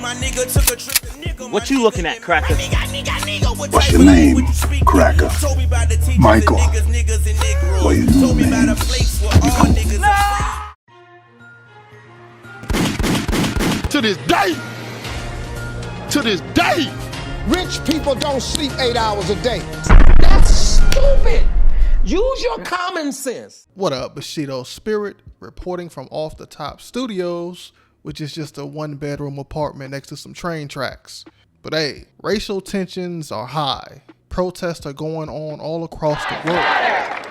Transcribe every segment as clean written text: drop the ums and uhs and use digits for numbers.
What you looking at, Cracka? What's your name, Cracka? Michael. Well, you know names. To this day, rich people don't sleep 8 hours a day. That's stupid. Use your common sense. What up, Bushido Spirit, reporting from Off the Top Studios, which is just a one-bedroom apartment next to some train tracks. But hey, racial tensions are high. Protests are going on all across the world.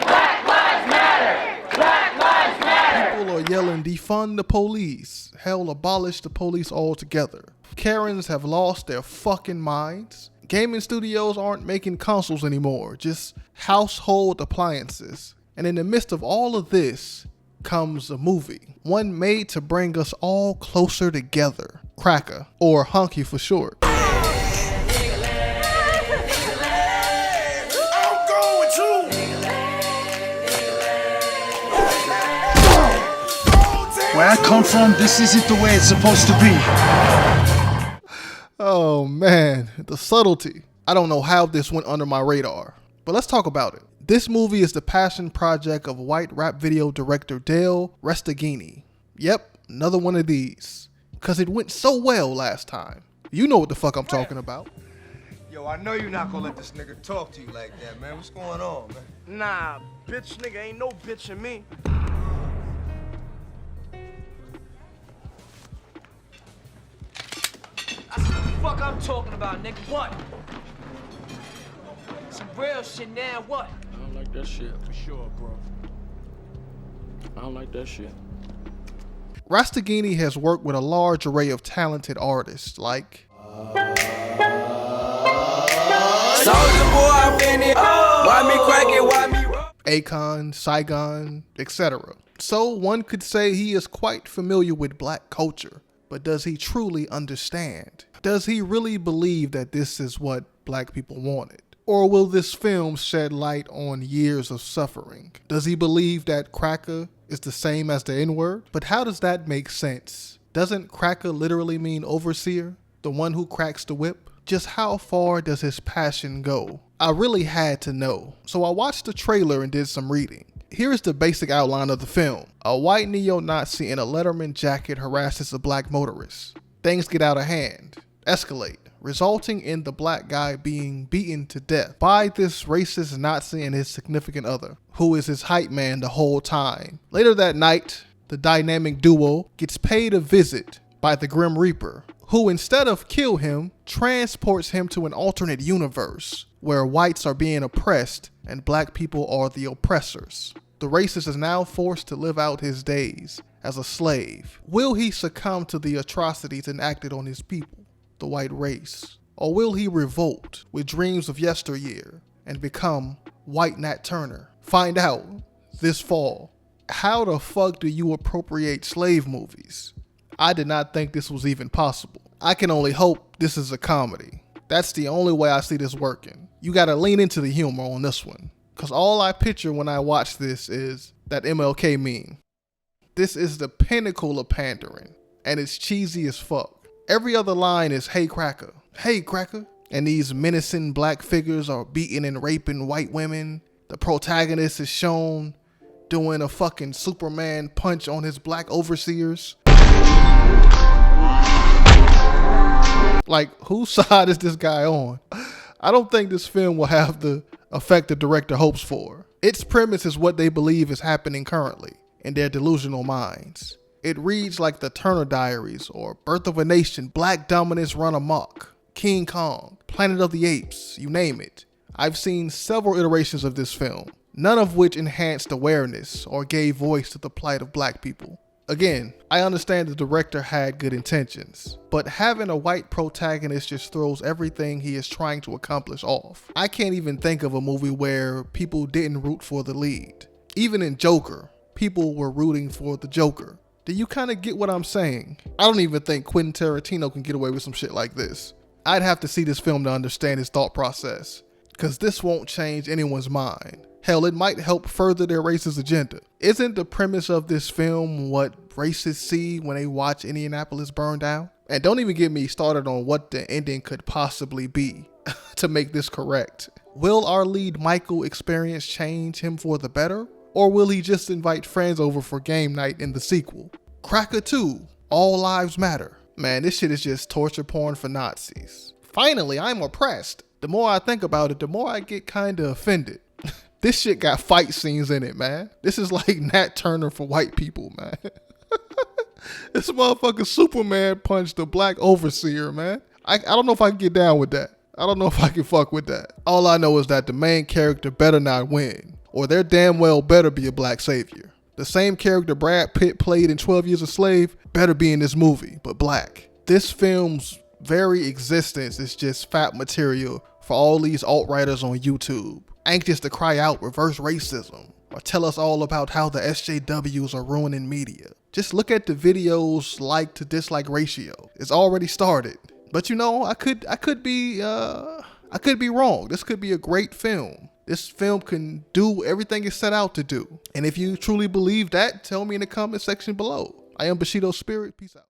Black lives matter! Black lives matter! People are yelling, defund the police. Hell, abolish the police altogether. Karens have lost their fucking minds. Gaming studios aren't making consoles anymore, just household appliances. And in the midst of all of this comes a movie, one made to bring us all closer together. Cracka, or Honky for short. Where I come from, this isn't the way it's supposed to be. Oh man, the subtlety. I don't know how this went under my radar, but let's talk about it. This movie is the passion project of white rap video director Dale Restaghini. Yep, another one of these. Cause it went so well last time. You know what the fuck I'm talking about. Yo, I know you're not gonna let this nigga talk to you like that, man. What's going on, man? Nah, bitch nigga ain't no bitch in me. That's what the fuck I'm talking about, nigga. What? Some real shit now, what? I don't like that shit. For sure, bro. I don't like that shit. Restaghini has worked with a large array of talented artists like Akon, Saigon, etc. So one could say he is quite familiar with black culture, but does he truly understand? Does he really believe that this is what black people wanted? Or will this film shed light on years of suffering? Does he believe that Cracka is the same as the N-word? But how does that make sense? Doesn't Cracka literally mean overseer? The one who cracks the whip? Just how far does his passion go? I really had to know. So I watched the trailer and did some reading. Here's the basic outline of the film. A white neo-Nazi in a Letterman jacket harasses a black motorist. Things get out of hand, escalate, resulting in the black guy being beaten to death by this racist Nazi and his significant other, who is his hype man the whole time. Later that night, the dynamic duo gets paid a visit by the Grim Reaper, who instead of kill him, transports him to an alternate universe where whites are being oppressed and black people are the oppressors. The racist is now forced to live out his days as a slave. Will he succumb to the atrocities enacted on his people, the white race? Or will he revolt with dreams of yesteryear and become White Nat Turner? Find out this fall. How the fuck do you appropriate slave movies? I did not think this was even possible. I can only hope this is a comedy. That's the only way I see this working. You gotta lean into the humor on this one, cause all I picture when I watch this is that MLK meme. This is the pinnacle of pandering, and it's cheesy as fuck. Every other line is, "Hey Cracka, hey Cracka," and these menacing black figures are beating and raping white women. The protagonist is shown doing a fucking Superman punch on his black overseers. Like, whose side is this guy on? I don't think this film will have the effect the director hopes for. Its premise is what they believe is happening currently in their delusional minds. It reads like the Turner Diaries or Birth of a Nation, Black Dominance Run Amok, King Kong, Planet of the Apes, you name it. I've seen several iterations of this film, none of which enhanced awareness or gave voice to the plight of black people. Again, I understand the director had good intentions, but having a white protagonist just throws everything he is trying to accomplish off. I can't even think of a movie where people didn't root for the lead. Even in Joker, people were rooting for the Joker. Do you kind of get what I'm saying? I don't even think Quentin Tarantino can get away with some shit like this. I'd have to see this film to understand his thought process, because this won't change anyone's mind. Hell, it might help further their racist agenda. Isn't the premise of this film what racists see when they watch Indianapolis burn down? And don't even get me started on what the ending could possibly be to make this correct. Will our lead Michael experience change him for the better? Or will he just invite friends over for game night in the sequel? Cracka 2, All Lives Matter. Man, this shit is just torture porn for Nazis. Finally, I'm oppressed. The more I think about it, the more I get kinda offended. This shit got fight scenes in it, man. This is like Nat Turner for white people, man. This motherfucker Superman punched a black overseer, man. I don't know if I can get down with that. I don't know if I can fuck with that. All I know is that the main character better not win, or there damn well better be a black savior. The same character Brad Pitt played in 12 Years a Slave better be in this movie, but black. This film's very existence is just fat material for all these alt-writers on YouTube, anxious to cry out reverse racism, or tell us all about how the SJWs are ruining media. Just look at the videos like to dislike ratio. It's already started. But you know, I could be wrong. This could be a great film. This film can do everything it's set out to do. And if you truly believe that, tell me in the comment section below. I am Bushido Spirit. Peace out.